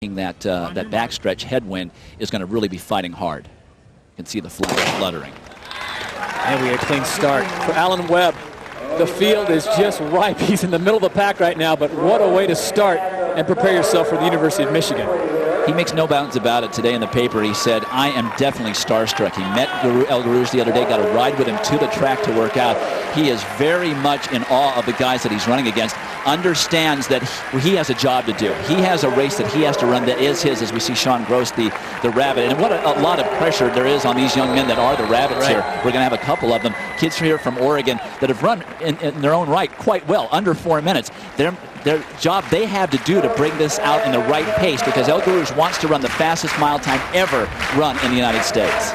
that backstretch headwind is going to really be fighting hard. You can see the flag fluttering. And we get a clean start for Alan Webb. The field is just ripe. He's in the middle of the pack right now, but what a way to start and prepare yourself for the University of Michigan. He makes no bounds about it. Today in the paper, he said, I am definitely starstruck. He met El Guerrouj the other day, got a ride with him to the track to work out. He is very much in awe of the guys that he's running against, understands that he has a job to do. He has a race that he has to run that is his, as we see Sean Gross, the rabbit. And what a lot of pressure there is on these young men that are the rabbits here. We're going to have a couple of them, kids here from Oregon, that have run in their own right quite well, under 4 minutes. Their job they have to do to bring this out in the right pace, because El Guerrouj wants to run the fastest mile time ever run in the United States.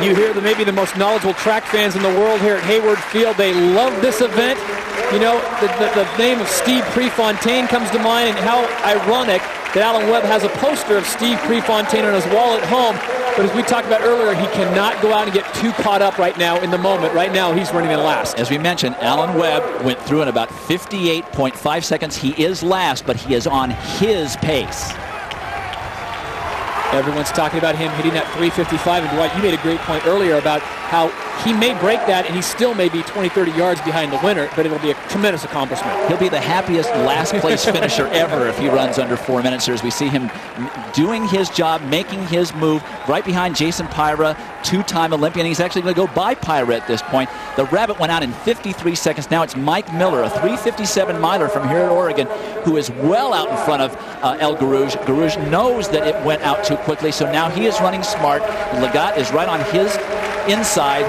You hear maybe the most knowledgeable track fans in the world here at Hayward Field. They love this event. You know, the name of Steve Prefontaine comes to mind, and how ironic that Alan Webb has a poster of Steve Prefontaine on his wall at home. But as we talked about earlier, he cannot go out and get too caught up right now in the moment. Right now, he's running in last. As we mentioned, Alan Webb went through in about 58.5 seconds. He is last, but he is on his pace. Everyone's talking about him hitting that 3:55, and Dwight, you made a great point earlier about how he may break that and he still may be 20-30 yards behind the winner, but it'll be a tremendous accomplishment. He'll be the happiest last place finisher ever if he runs under 4 minutes here, as we see him doing his job, making his move right behind Jason Pyra, two-time Olympian. He's actually going to go by Pyra at this point. The rabbit went out in 53 seconds. Now it's Mike Miller, a 3:57 miler from here at Oregon, who is well out in front of El Guerrouj. Guerrouj knows that it went out too quickly, so now he is running smart. Legat is right on his inside,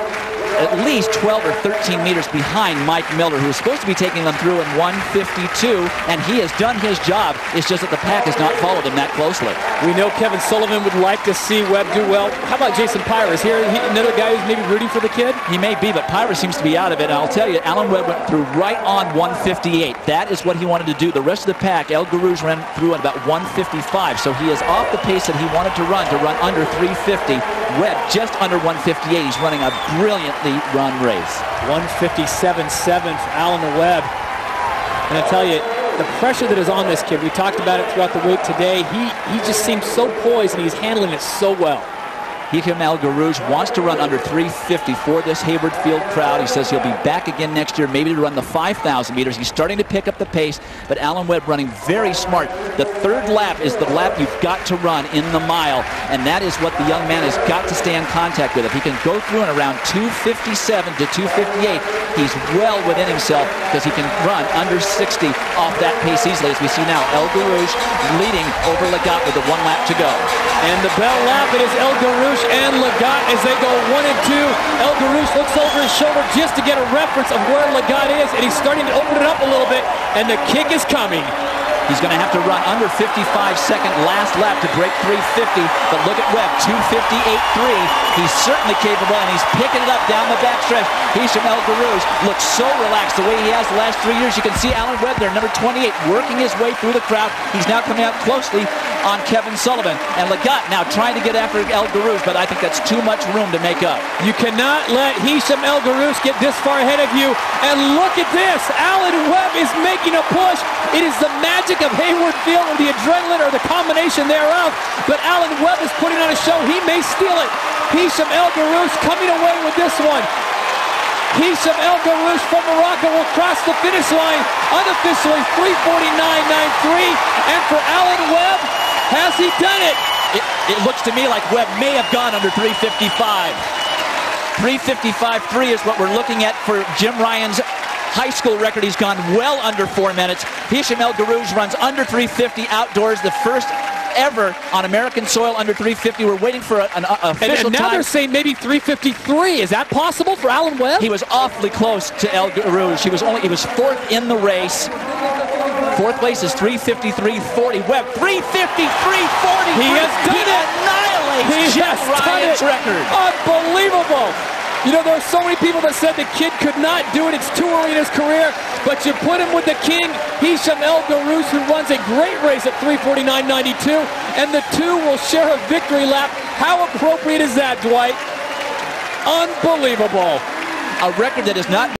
at least 12 or 13 meters behind Mike Miller, who is supposed to be taking them through in 1:52, and he has done his job. It's just that the pack has not followed him that closely. We know Kevin Sullivan would like to see Webb do well. How about Jason Pyra? Is here another guy who's maybe rooting for the kid? He may be, but Pyra seems to be out of it. And I'll tell you, Alan Webb went through right on 1:58. That is what he wanted to do. The rest of the pack, El Guerrouj ran through at about 1:55, so he is off the pace that he wanted to run under 3:50. Webb just under 1:58. He's running a brilliantly run race. 1:57.7 for Alan Webb. And I tell you, the pressure that is on this kid, we talked about it throughout the week today, he just seems so poised and he's handling it so well. El Guerrouj wants to run under 3:50 for this Hayward Field crowd. He says he'll be back again next year, maybe to run the 5,000 meters. He's starting to pick up the pace, but Alan Webb running very smart. The third lap is the lap you've got to run in the mile, and that is what the young man has got to stay in contact with. If he can go through in around 2:57 to 2:58, he's well within himself, because he can run under 60 off that pace easily. As we see now, El Guerrouj leading over Legat with the 1 lap to go. And the bell lap, it is El Guerrouj and Legat as they go 1 and 2. El Guerrouj looks over his shoulder just to get a reference of where Legat is, and he's starting to open it up a little bit, and the kick is coming. He's going to have to run under 55-second last lap to break 3:50, but look at Webb, 2:58.3. He's certainly capable, and he's picking it up down the backstretch. El Guerrouj looks so relaxed the way he has the last 3 years. You can see Alan Webb there, number 28, working his way through the crowd. He's now coming out closely on Kevin Sullivan, and Legat now trying to get after El Guerrouj, but I think that's too much room to make up. You cannot let El Guerrouj get this far ahead of you, and look at this. Alan Webb is making a push. It is the magic of Hayward Field, or the adrenaline, or the combination thereof, but Alan Webb is putting on a show. He may steal it. El Guerrouj coming away with this one. El Guerrouj from Morocco will cross the finish line unofficially 3:49.93, and for Alan Webb, has he done it? It looks to me like Webb may have gone under 3:55. 3:55.3 is what we're looking at for Jim Ryan's high school record. He's gone well under 4 minutes. El Guerrouj runs under 3:50 outdoors, the first ever on American soil under 3:50. We're waiting for an official and now time. They're saying maybe 3:53. Is that possible for Alan Webb? He was awfully close to El Guerrouj. He was fourth in the race. Fourth place is 3:53.40. Webb 3:53.40. He has done it. Annihilates Jim Ryan's record. Unbelievable. You know, there are so many people that said the kid could not do it. It's too early in his career. But you put him with the king, El Guerrouj, who runs a great race at 3:49.92. And the two will share a victory lap. How appropriate is that, Dwight? Unbelievable. A record that is not